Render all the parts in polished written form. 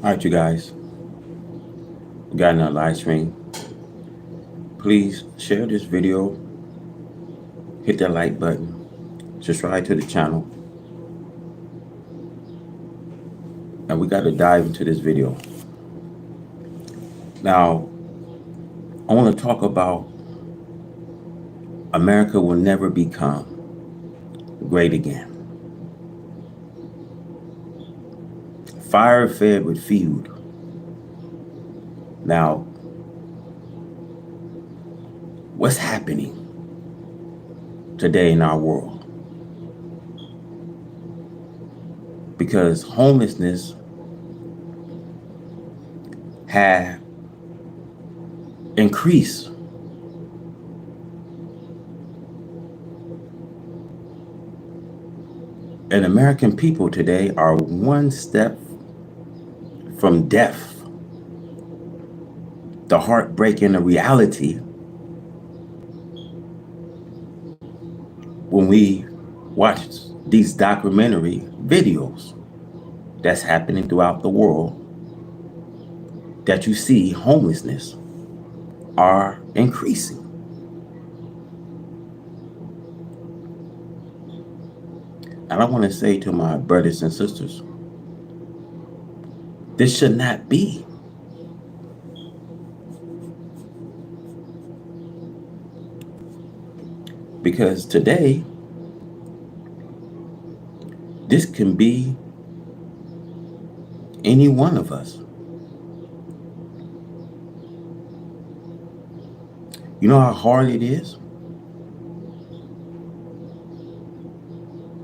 All right, you guys, we got another live stream. Please share this video, hit that like button, subscribe to the channel, and we got to dive into this video. Now, I want to talk about America will never become great again. Fire fed with feud. Now, what's happening today in our world? Because homelessness has increased. And American people today are one step from death. The heartbreak and the reality when we watch these documentary videos that's happening throughout the world, that you see homelessness are increasing. And I want to say to my brothers and sisters, this should not be. Because today, this can be any one of us. You know how hard it is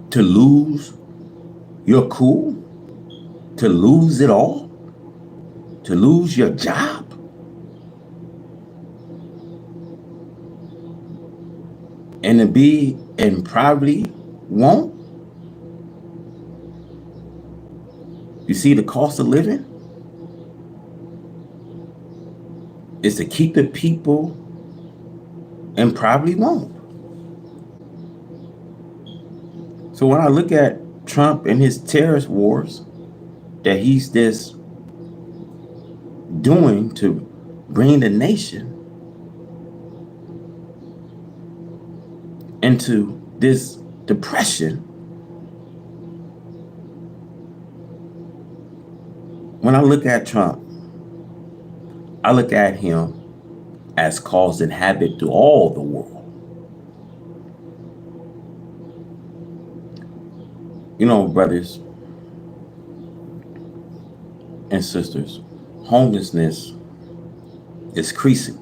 to lose your cool, to lose it all, to lose your job, and to be and probably won't. You see, the cost of living is to keep the people and probably won't. So when I look at Trump and his terrorist wars that he's just doing to bring the nation into this depression, when I look at Trump, I look at him as causing havoc to all the world. You know, brothers and sisters, homelessness is increasing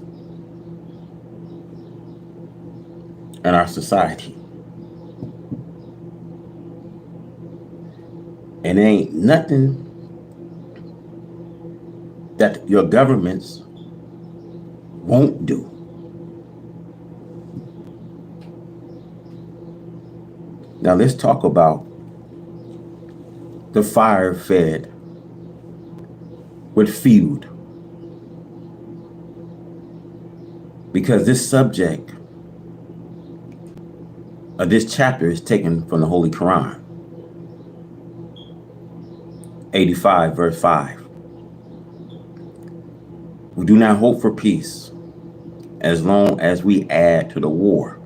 in our society. And there ain't nothing that your governments won't do. Now let's talk about the fire fed with feud. Because this subject of this chapter is taken from the Holy Quran. 85 verse 5. We do not hope for peace as long as we add to the war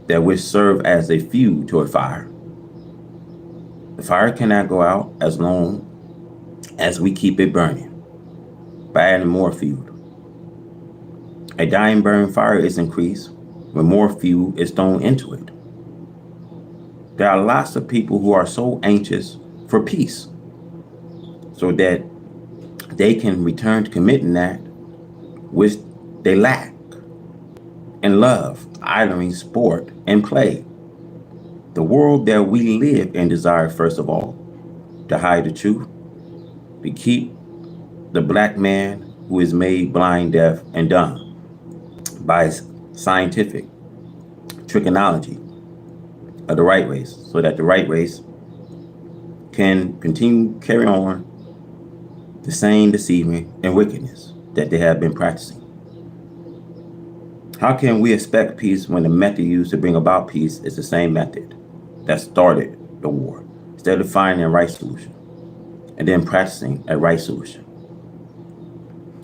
that which serve as a fuel to a fire. The fire cannot go out as long as we keep it burning by adding more fuel. A dying burning fire is increased when more fuel is thrown into it. There are lots of people who are so anxious for peace so that they can return to committing that which they lack in love, idling, sport, and play. The world that we live in desire, first of all, to hide the truth, to keep the black man who is made blind, deaf, and dumb by scientific trigonometry of the right race, so that the right race can continue carry on the same deceiving and wickedness that they have been practicing. How can we expect peace when the method used to bring about peace is the same method that started the war, instead of finding the right solution? and then practicing a right solution.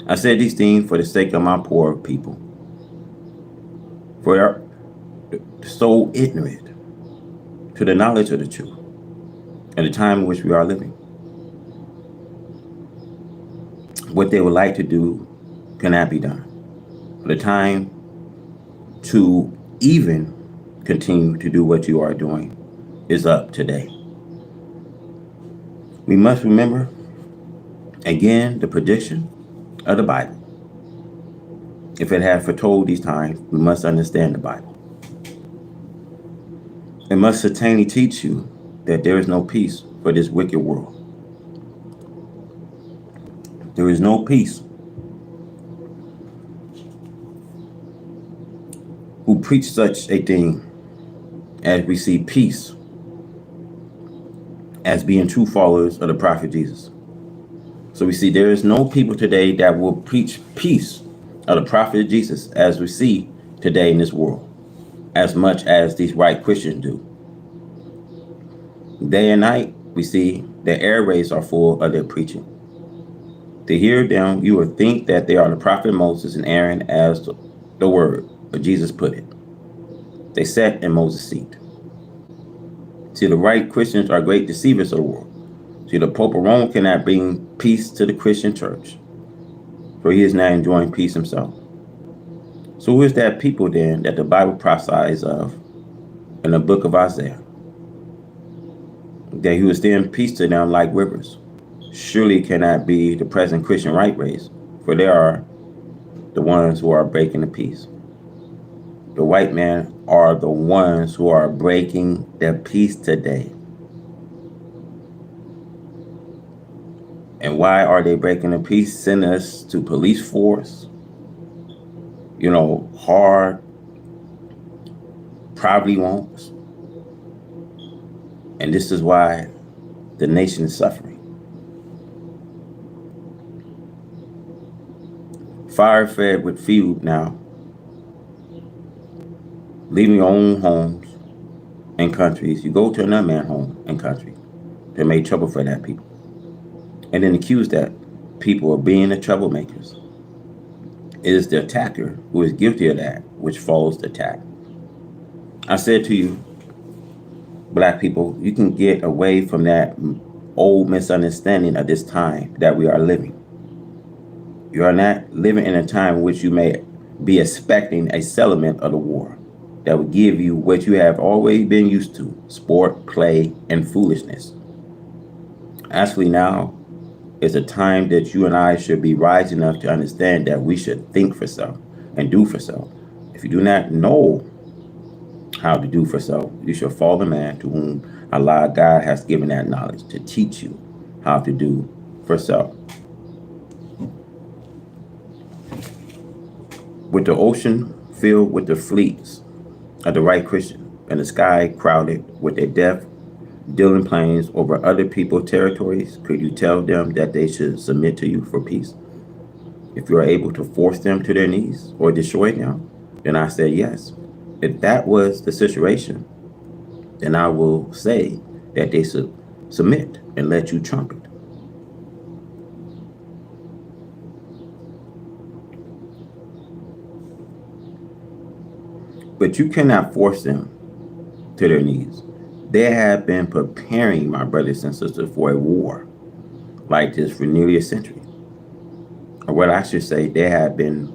I said these things for the sake of my poor people, for they are so ignorant to the knowledge of the truth and the time in which we are living. What they would like to do cannot be done. The time to even continue to do what you are doing is up today. We must remember, again, the prediction of the Bible. If it had foretold these times, we must understand the Bible. It must certainly teach you that there is no peace for this wicked world. There is no peace. Who preach such a thing as we see peace as being true followers of the prophet Jesus. So we see there is no people today that will preach peace of the prophet Jesus as we see today in this world, as much as these right Christians do. Day and night, we see the airways are full of their preaching. To hear them, you would think that they are the prophet Moses and Aaron, as the word of Jesus put it. They sat in Moses' seat. See, the right Christians are great deceivers of the world. See, the Pope of Rome cannot bring peace to the Christian church, for he is not enjoying peace himself. So who is that people then that the Bible prophesies of in the book of Isaiah? That he will extend peace to them like rivers. Surely it cannot be the present Christian right race, for they are the ones who are breaking the peace. The white men are the ones who are breaking the peace today. And why are they breaking the peace? Send us to police force, hard, probably won't. And this is why the nation is suffering. Fire fed with food now, leaving your own homes and countries. You go to another man's home and country that made trouble for that people. And then accuse that people of being the troublemakers. It is the attacker who is guilty of that which follows the attack. I said to you, Black people, you can get away from that old misunderstanding of this time that we are living. You are not living in a time in which you may be expecting a settlement of the war that would give you what you have always been used to: sport, play, and foolishness. Actually, now is a time that you and I should be rising up to understand that we should think for self and do for self. If you do not know how to do for self, you shall follow the man to whom Allah God has given that knowledge to teach you how to do for self. With the ocean filled with the fleets of the right Christian and the sky crowded with their death dealing planes over other people's territories, could you tell them that they should submit to you for peace? If you are able to force them to their knees or destroy them, then I say yes. If that was the situation, then I will say that they should submit and let you trumpet. But you cannot force them to their knees. They have been preparing, my brothers and sisters, for a war like this for nearly a century. Or what I should say, they have been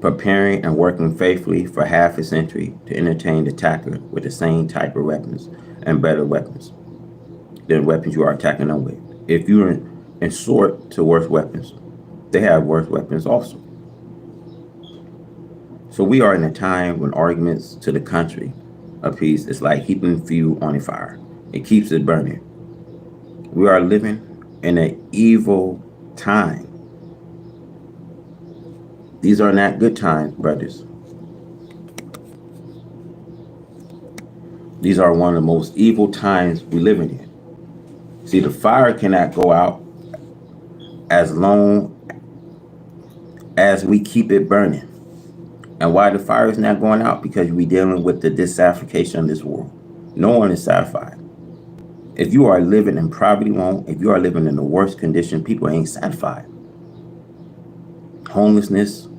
preparing and working faithfully for half a century to entertain the attacker with the same type of weapons and better weapons than weapons you are attacking them with. If you resort to worse weapons, they have worse weapons also. So we are in a time when arguments to the country of peace is like heaping fuel on a fire. It keeps it burning. We are living in an evil time. These are not good times, brothers. These are one of the most evil times we live in. See, the fire cannot go out as long as we keep it burning. And why the fire is not going out? Because we're dealing with the dissatisfaction of this world. No one is satisfied. If you are living in poverty, if you are living in the worst condition, people ain't satisfied. Homelessness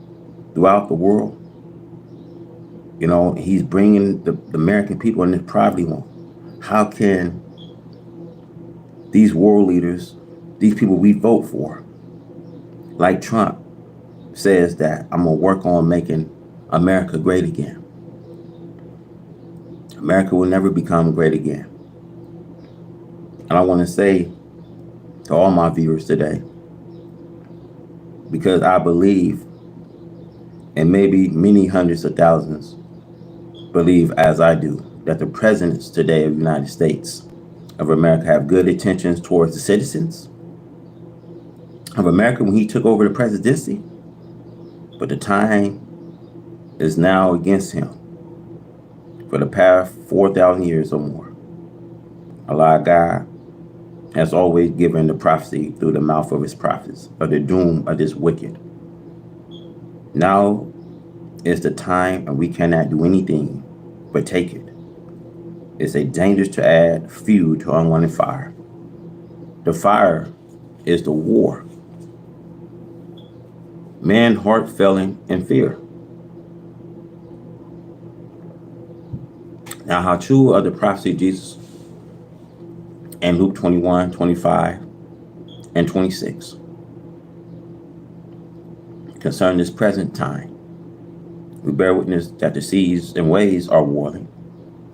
throughout the world, he's bringing the American people in this poverty won't. How can these world leaders, these people we vote for, like Trump, says that I'm going to work on making America great again? America will never become great again. And I want to say to all my viewers today, because I believe, and maybe many hundreds of thousands believe as I do, that the presidents today of the United States of America have good intentions towards the citizens of America when he took over the presidency, but the time is now against him. For the past 4,000 years or more, Allah God has always given the prophecy through the mouth of his prophets of the doom of this wicked. Now is the time, and we cannot do anything but take it. It's a dangerous to add fuel to unwanted fire. The fire is the war. Man heart failing in fear. Now, how true are the prophecy of Jesus in Luke 21, 25, and 26 concerning this present time? We bear witness that the seas and waves are warring,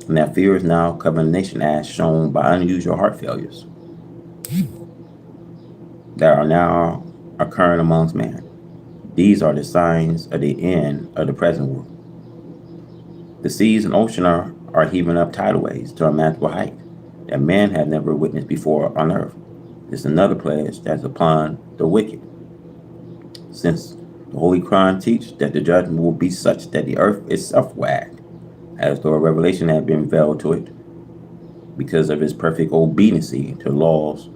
and that fear is now covering the nation, as shown by unusual heart failures that are now occurring amongst man. These are the signs of the end of the present world. The seas and ocean are heaving up tidal waves to a unmanageable height that man had never witnessed before on earth. This is another pledge that's upon the wicked, since the Holy Quran teach that the judgment will be such that the earth itself wagged, as though a revelation had been veiled to it, because of his perfect obedience to the laws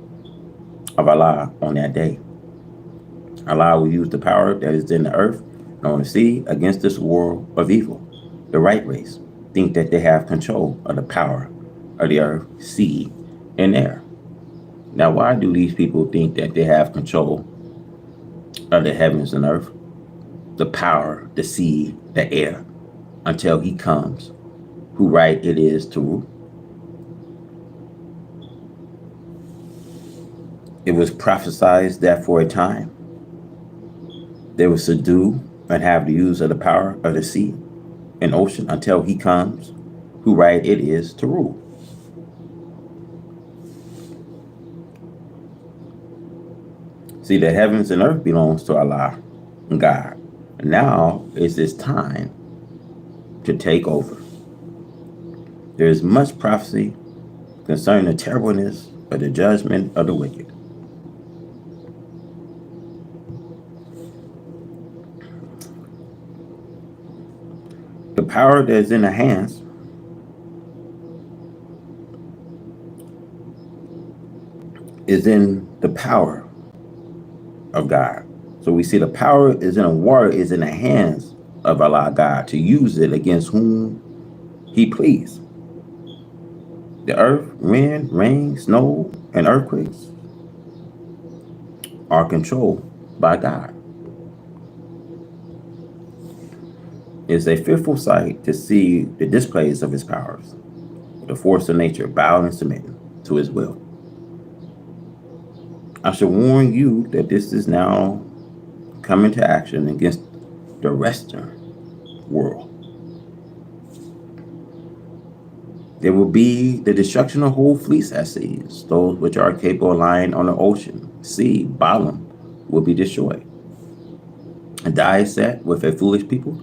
of Allah on that day. Allah will use the power that is in the earth and on the sea against this world of evil. The right race think that they have control of the power of the earth, sea, and air. Now, why do these people think that they have control of the heavens and earth, the power, the sea, the air, until he comes, who right it is to rule? It was prophesied that for a time they will subdue and have the use of the power of the sea and ocean until he comes, who right it is to rule. See, the heavens and earth belongs to Allah and God. Now is this time to take over. There is much prophecy concerning the terribleness of the judgment of the wicked. The power that is in the hands is in the power of God. So we see the power is in a war, is in the hands of Allah God to use it against whom he please. The earth, wind, rain, snow, and earthquakes are controlled by God. It's a fearful sight to see the displays of his powers, the force of nature bowing and submitting to his will. I shall warn you that this is now coming to action against the Western world. There will be the destruction of whole fleets at seas. Those which are capable of lying on the ocean, sea, bottom will be destroyed. A die is set with a foolish people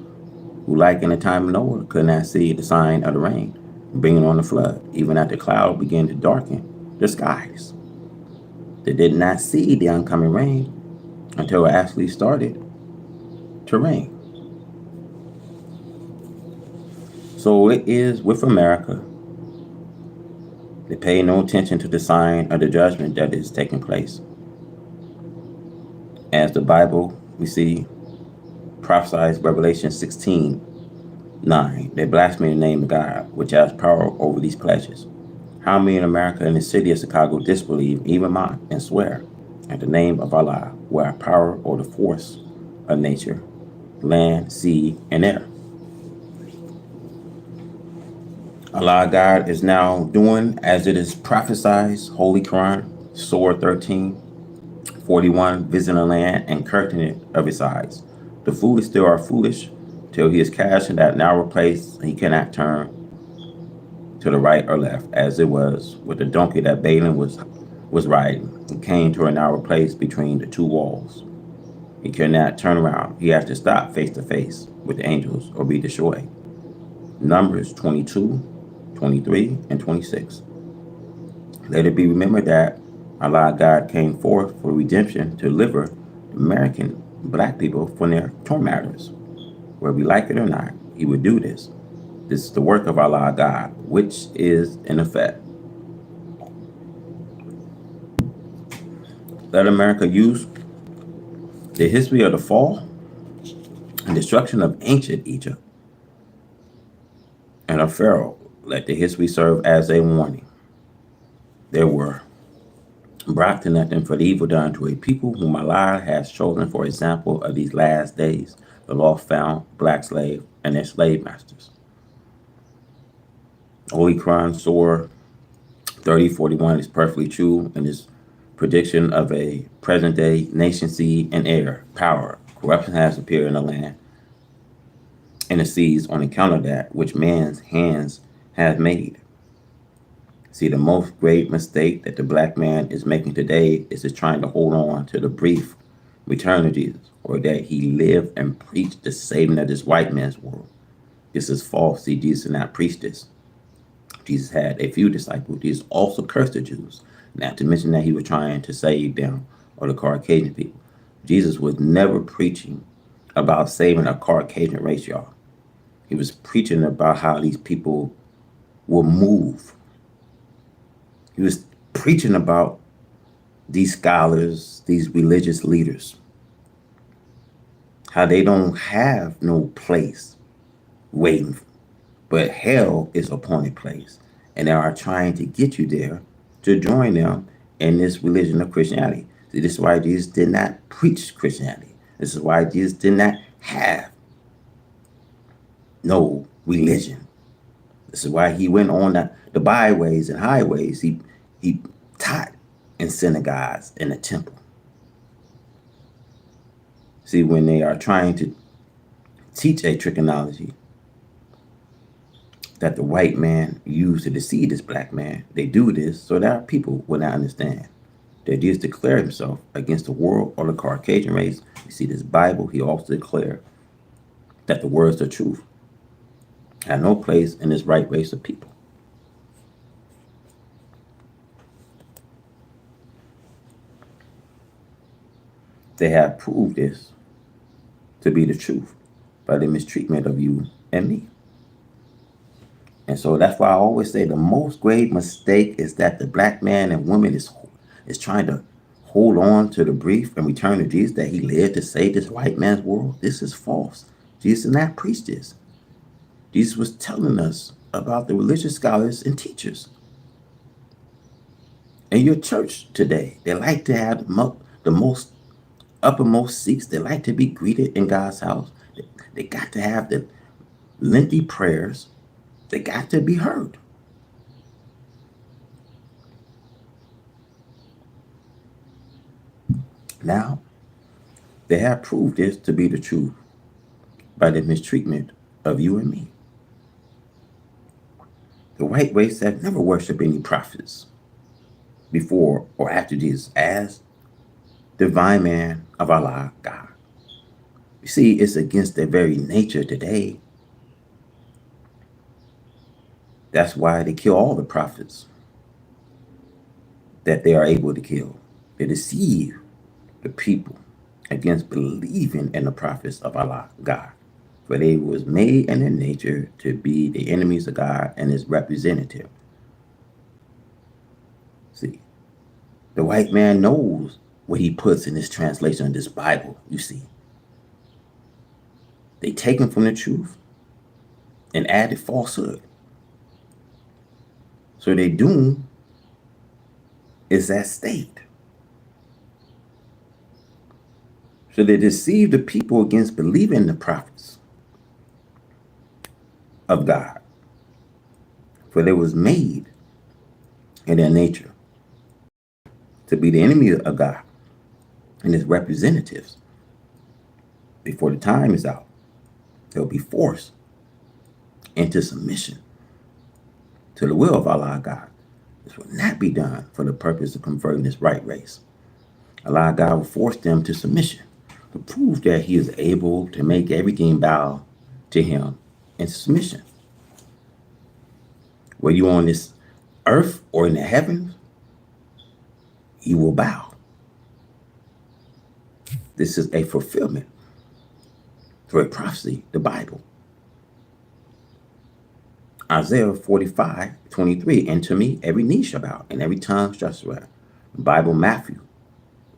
who, like in the time of Noah, could not see the sign of the rain, bringing on the flood, even after the cloud began to darken the skies. They did not see the oncoming rain until it actually started to rain. So it is with America. They pay no attention to the sign of the judgment that is taking place. As the Bible, we see, prophesies Revelation 16:9. They blaspheme the name of God, which has power over these pleasures. How many in America and the city of Chicago disbelieve, even mock, and swear at the name of Allah, where power or the force of nature, land, sea, and air? Allah God is now doing as it is prophesied, Holy Quran, Surah 13:41, visiting the land and curtain it of its eyes. The foolish still are foolish till he is cast in that narrow place he cannot turn to the right or left, as it was with the donkey that Balaam was riding. He came to a narrow place between the two walls. He could not turn around. He had to stop face to face with the angels or be destroyed. Numbers 22, 23, and 26. Let it be remembered that Allah God came forth for redemption to deliver American black people from their tormentors. Whether we like it or not, he would do this. This is the work of Allah God, which is in effect. Let America use the history of the fall and destruction of ancient Egypt and of Pharaoh. Let the history serve as a warning. There were brought to nothing for the evil done to a people whom Allah has chosen for example of these last days, the lost found black slave and their slave masters. Holy Quran Surah 30:41 is perfectly true in its prediction of a present day nation, sea, and air power. Corruption has appeared in the land and the seas on account of that which man's hands have made. See, the most grave mistake that the black man is making today is just trying to hold on to the brief return of Jesus, or that he lived and preached the saving of this white man's world. This is false. See, Jesus did not preach this. Jesus had a few disciples. Jesus also cursed the Jews, not to mention that he was trying to save them or the Caucasian people. Jesus was never preaching about saving a Caucasian race, y'all. He was preaching about how these people will move. He was preaching about these scholars, these religious leaders, how they don't have no place waiting, but hell is a appointed place. And they are trying to get you there to join them in this religion of Christianity. See, this is why Jesus did not preach Christianity. This is why Jesus did not have no religion. This is why he went on the byways and highways. He taught in synagogues in the temple. See, when they are trying to teach a trichology that the white man used to deceive this black man, they do this so that our people will not understand that Jesus declared himself against the world or the Caucasian race. You see this Bible, he also declared that the words of truth have no place in this right race of people. They have proved this to be the truth by the mistreatment of you and me. And so that's why I always say the most grave mistake is that the black man and woman is trying to hold on to the brief and return to Jesus that he lived to save this white man's world. This is false. Jesus did not preach this. Jesus was telling us about the religious scholars and teachers. In your church today, they like to have the most uppermost seats. They like to be greeted in God's house. They got to have the lengthy prayers. They got to be heard. Now, they have proved this to be the truth by the mistreatment of you and me. The white race have never worshipped any prophets before or after Jesus as divine man of Allah, God. You see, it's against their very nature today. That's why they kill all the prophets that they are able to kill. They deceive the people against believing in the prophets of Allah, God. For they was made in their nature to be the enemies of God and his representative. See, the white man knows what he puts in his translation of this Bible, you see. They take him from the truth and add falsehood. So their doom is at stake. So they deceived the people against believing the prophets of God, for they was made in their nature to be the enemy of God and his representatives. Before the time is out, they'll be forced into submission to the will of Allah God. This will not be done for the purpose of converting this right race. Allah God will force them to submission to prove that he is able to make everything bow to him in submission. Whether you're on this earth or in the heavens, you will bow. This is a fulfillment for a prophecy, the Bible. Isaiah 45:23, and to me every knee shall bow and every tongue shall swear. Bible, Matthew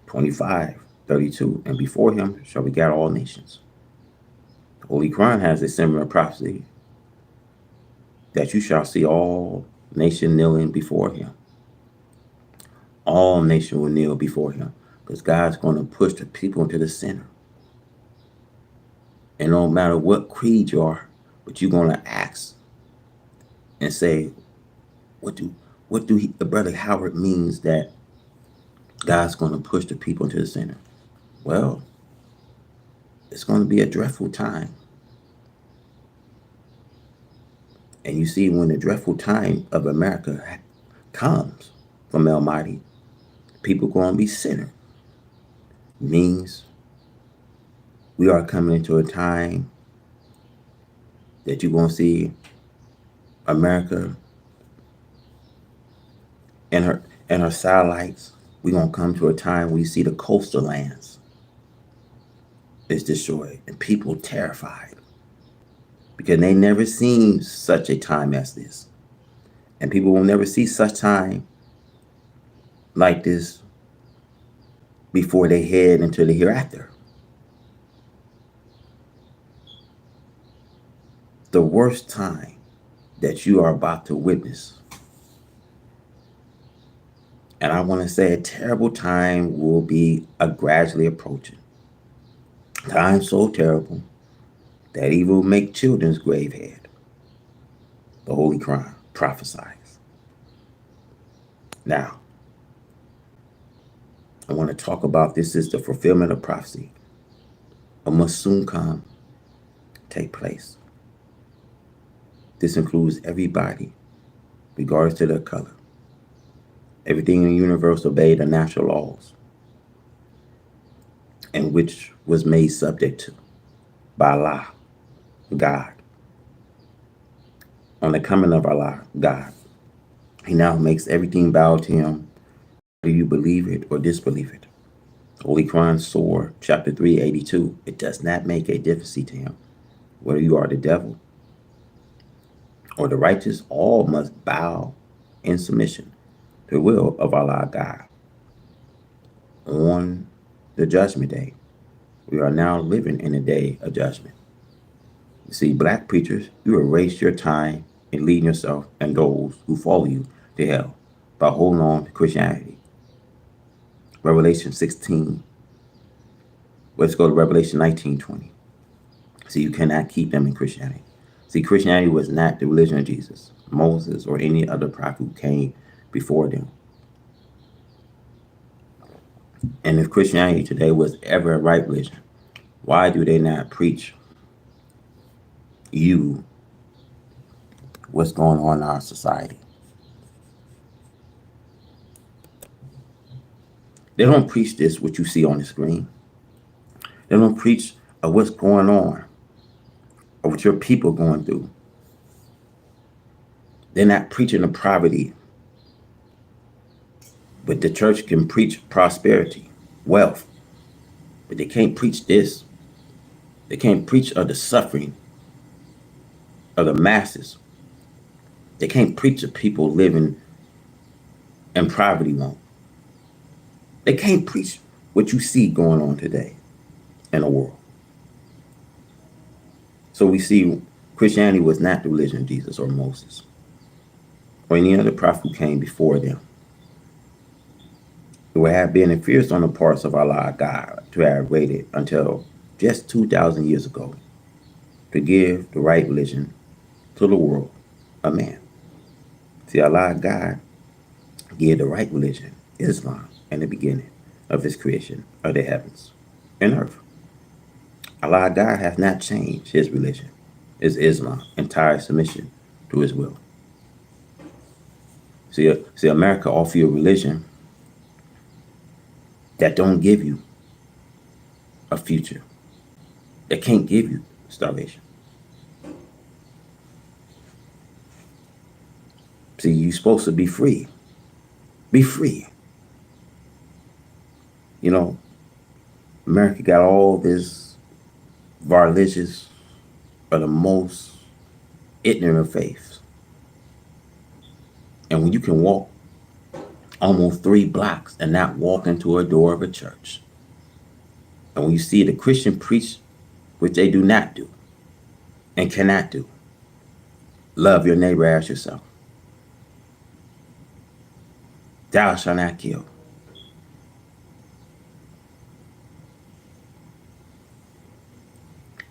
25:32, and before him shall we gather all nations. The Holy Quran has a similar prophecy that you shall see all nation kneeling before him. All nation will kneel before him because God's going to push the people into the center. And no matter what creed you are, but you're going to ask and say, what do the brother Howard means that God's going to push the people into the center? Well, it's going to be a dreadful time. And you see, when the dreadful time of America comes from Almighty, people going to be centered. Means we are coming into a time that you're going to see America and her satellites. We're going to come to a time where you see the coastal lands is destroyed and people terrified because they never seen such a time as this. And people will never see such time like this before they head into the hereafter. The worst time that you are about to witness, and I want to say a terrible time, will be gradually approaching. Time so terrible that evil will make children's grave head. The Holy Quran prophesies. Now, I want to talk about this is the fulfillment of prophecy. It must soon come, take place. This includes everybody, regardless to their color. Everything in the universe obeyed the natural laws, and which was made subject to by Allah, God. On the coming of Allah, God, he now makes everything bow to him, whether you believe it or disbelieve it. Holy Quran, Surah, chapter 382, it does not make a difference to him whether you are the devil or the righteous. All must bow in submission to the will of Allah God. On the judgment day, we are now living in a day of judgment. You see, black preachers, you erase your time in leading yourself and those who follow you to hell by holding on to Christianity. Revelation 16. Let's go to Revelation 19:20. See, you cannot keep them in Christianity. See, Christianity was not the religion of Jesus, Moses, or any other prophet who came before them. And if Christianity today was ever a right religion, why do they not preach you what's going on in our society? They don't preach this, what you see on the screen. They don't preach of what's going on or what your people are going through. They're not preaching the poverty, but the church can preach prosperity, wealth, but they can't preach this. They can't preach of the suffering of the masses. They can't preach of people living in poverty mode. They can't preach what you see going on today in the world. So we see Christianity was not the religion of Jesus or Moses. or any other prophet who came before them. It would have been fierce on the parts of Allah God to have waited until just 2,000 years ago to give the right religion to the world, a man. See, Allah God gave the right religion, Islam, in the beginning of his creation of the heavens and earth. Allah God has not changed his religion, is Islam, entire submission to his will. See, America offer you a religion that don't give you a future, that can't give you starvation. See, you're supposed to be free. Be free. You know, America got all this religious are the most ignorant of faiths. And when you can walk almost 3 blocks and not walk into a door of a church, and when you see the Christian preach, which they do not do and cannot do, love your neighbor as yourself. Thou shalt not kill.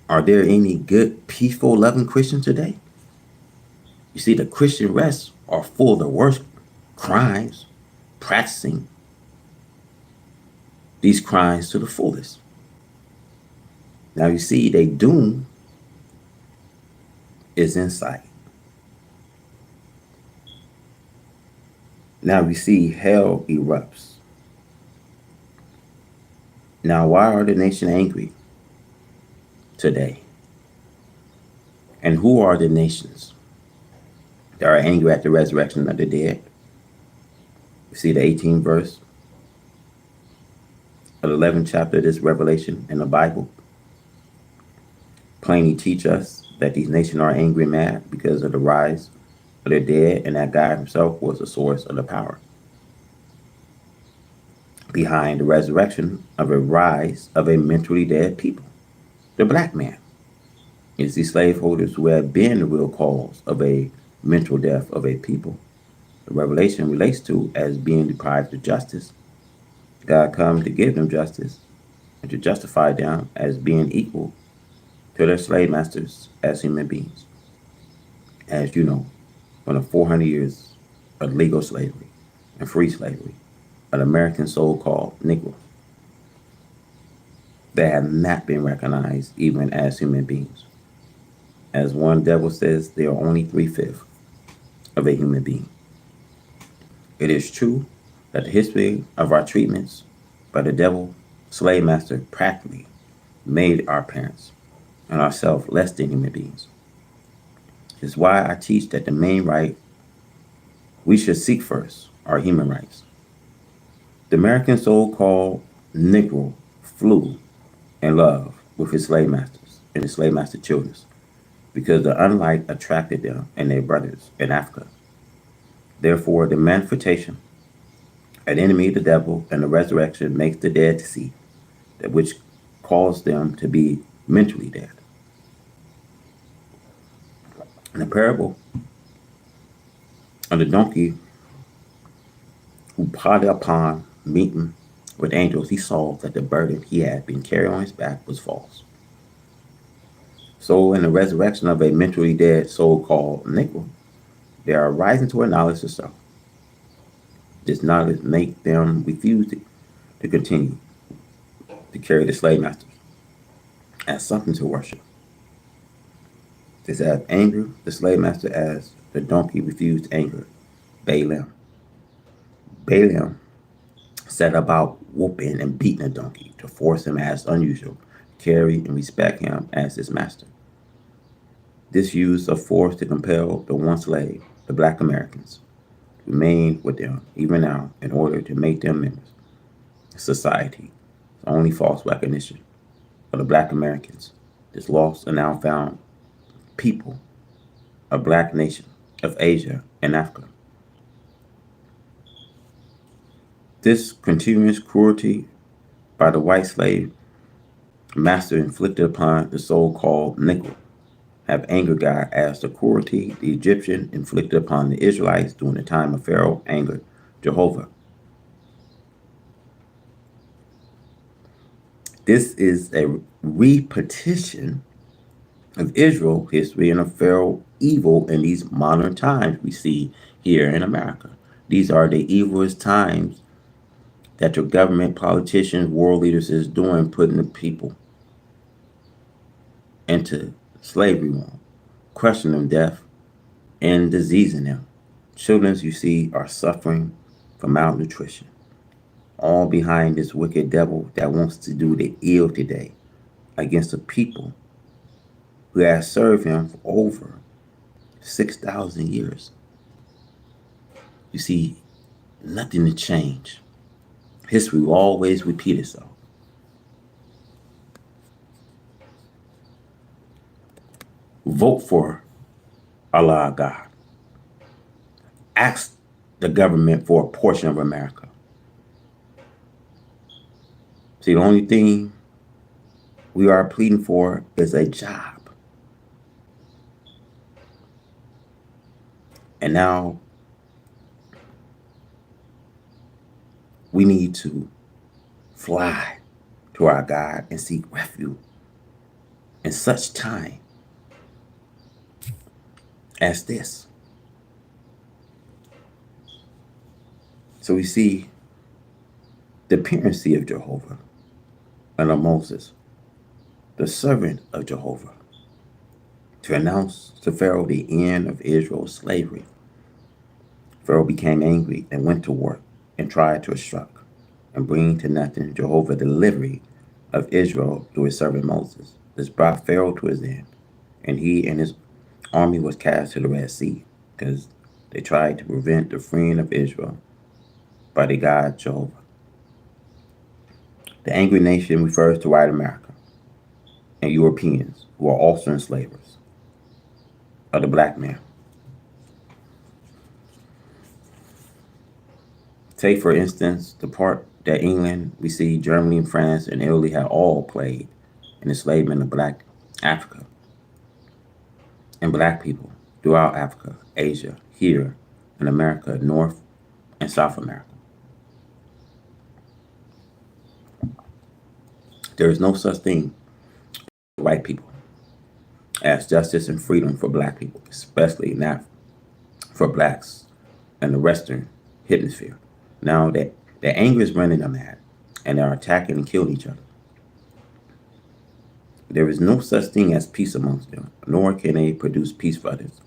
Are there any good, peaceful, loving Christians today? You see, the Christian rest are full of the worst crimes, practicing these crimes to the fullest. Now you see, their doom is in sight. Now we see hell erupts. Now, why are the nation angry today? And who are the nations that are angry at the resurrection of the dead? You see the 18th verse of the 11th chapter of this Revelation in the Bible plainly teach us that these nations are angry and mad because of the rise of the dead, and that God himself was the source of the power behind the resurrection of a rise of a mentally dead people, the black man. It's these slaveholders who have been the real cause of a mental death of a people. The revelation relates to as being deprived of justice. God comes to give them justice and to justify them as being equal to their slave masters as human beings. As you know, from the 400 years of legal slavery and free slavery, an American so-called Negro, they have not been recognized even as human beings. As one devil says, they are only 3/5 of a human being. It is true that the history of our treatments by the devil slave master practically made our parents and ourselves less than human beings. It's why I teach that the main right we should seek first are human rights. The American so-called Negro flew in love with his slave masters and his slave master children because the unlight attracted them and their brothers in Africa. Therefore, the manifestation, an enemy of the devil, and the resurrection makes the dead to see, that which caused them to be mentally dead. In the parable of the donkey who plodded upon meeting with angels, he saw that the burden he had been carrying on his back was false. So in the resurrection of a mentally dead so-called Negro, they are rising to a knowledge of self. This knowledge make them refuse to continue to carry the slave masters as something to worship. This as anger the slave master as the donkey refused to anger Balaam. Balaam set about whooping and beating the donkey to force him as unusual, carry and respect him as his master. This use of force to compel the one slave, the black Americans, to remain with them even now in order to make them members of society is only false recognition of the black Americans, this lost and now found people, a black nation of Asia and Africa. This continuous cruelty by the white slave master inflicted upon the so-called Negro have angered God as the cruelty the Egyptian inflicted upon the Israelites during the time of Pharaoh angered Jehovah. This is a repetition of Israel history and of Pharaoh evil in these modern times we see here in America. These are the evilest times that your government, politicians, world leaders is doing, putting the people into slavery, crushing them death and diseasing them. Children, you see, are suffering from malnutrition, all behind this wicked devil that wants to do the ill today against the people who has served him for over 6,000 years. You see, nothing to change. History will always repeat itself. Vote for Allah God. Ask the government for a portion of America. See, the only thing we are pleading for is a job. And now we need to fly to our God and seek refuge in such time as this. So we see the appearance of Jehovah under Moses, the servant of Jehovah, to announce to Pharaoh the end of Israel's slavery. Pharaoh became angry and went to work and tried to instruct and bring to nothing Jehovah's delivery of Israel through his servant Moses. This brought Pharaoh to his end, and he and his army was cast to the Red Sea because they tried to prevent the freeing of Israel by the God Jehovah. The angry nation refers to white America and Europeans who are also enslavers of the black man. Take, for instance, the part that England, we see Germany and France and Italy have all played in enslavement of black Africa and black people throughout Africa, Asia, here in America, North and South America. There is no such thing for white people as justice and freedom for black people, especially not for blacks in the Western hemisphere. Now that the anger is running them mad and they're attacking and killing each other. There is no such thing as peace amongst them, nor can they produce peace for others.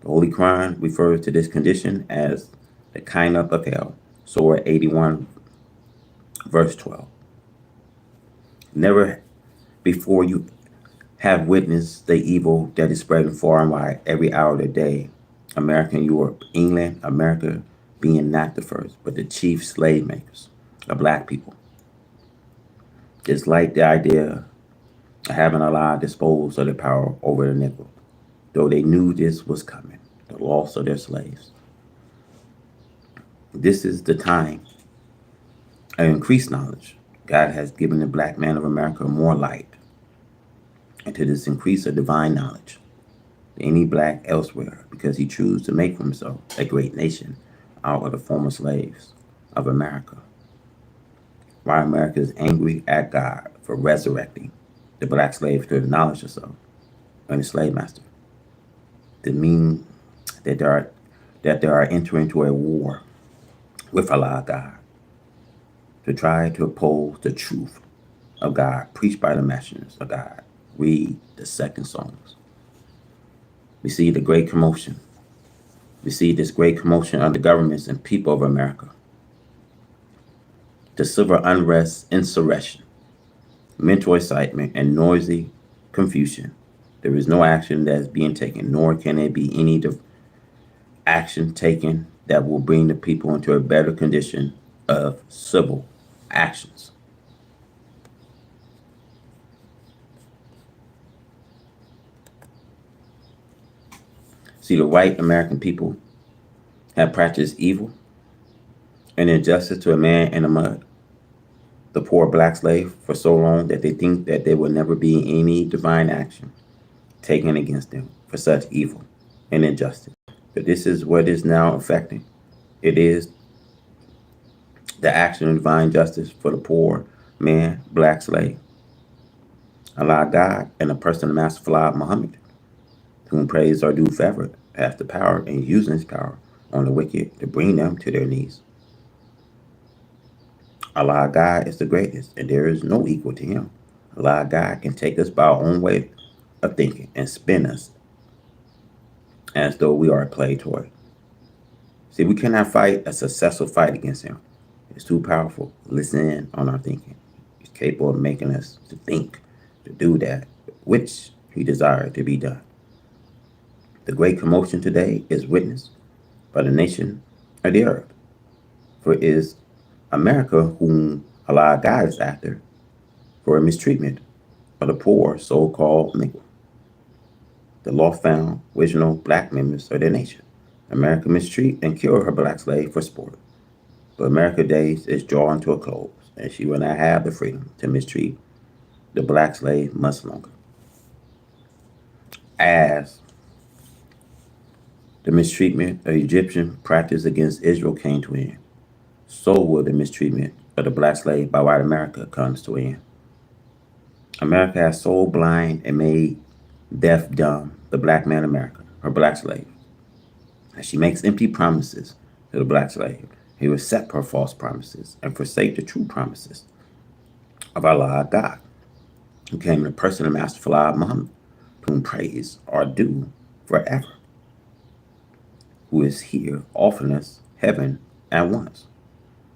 The Holy Quran refers to this condition as the kind up of hell, Surah 81, verse 12. Never before you have witnessed the evil that is spreading far and wide every hour of the day. America and Europe, England, America being not the first, but the chief slave makers of black people. It's like the idea of having Allah dispose of the power over the Negro, though they knew this was coming, the loss of their slaves. This is the time of increased knowledge. God has given the black man of America more light into this increase of divine knowledge than any black elsewhere, because he chose to make for himself a great nation out of the former slaves of America. Why America is angry at God for resurrecting the black slave to acknowledge herself and the slave master. To mean that they are entering into a war with Allah God to try to oppose the truth of God preached by the messengers of God. Read the second Psalms. We see the great commotion. We see this great commotion of the governments and people of America. The civil unrest, insurrection, mental excitement, and noisy confusion. There is no action that is being taken, nor can there be any action taken that will bring the people into a better condition of civil actions. See, the white American people have practiced evil and injustice to a man in the mud, the poor black slave, for so long that they think that there will never be any divine action taken against them for such evil and injustice. But this is what is now affecting. It is the action of divine justice for the poor man, black slave. Allah God and the person of Master Fala Muhammad, to whom praise are due forever, has the power and using his power on the wicked to bring them to their knees. Allah God is the greatest, and there is no equal to him. Allah God can take us by our own way of thinking and spin us as though we are a play toy. See, we cannot fight a successful fight against him. It's too powerful. Listen in on our thinking. He's capable of making us to think, to do that which he desired to be done. The great commotion today is witnessed by the nation of the earth. For it is America whom Allah God is after for a mistreatment of the poor so-called Negro. The law found original black members of their nation. America mistreat and kill her black slave for sport. But America days is drawing to a close, and she will not have the freedom to mistreat the black slave much longer. As the mistreatment of Egyptian practice against Israel came to an end, so will the mistreatment of the black slave by white America comes to an end. America has so blind and made deaf dumb the black man America, her black slave, and she makes empty promises to the black slave. He will accept her false promises and forsake the true promises of Allah God, who came in the person of Master Fala Muhammad, to whom praise are due forever, who is here offering us heaven at once.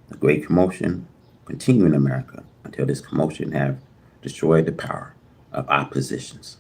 The great commotion continue in America until this commotion have destroyed the power of oppositions.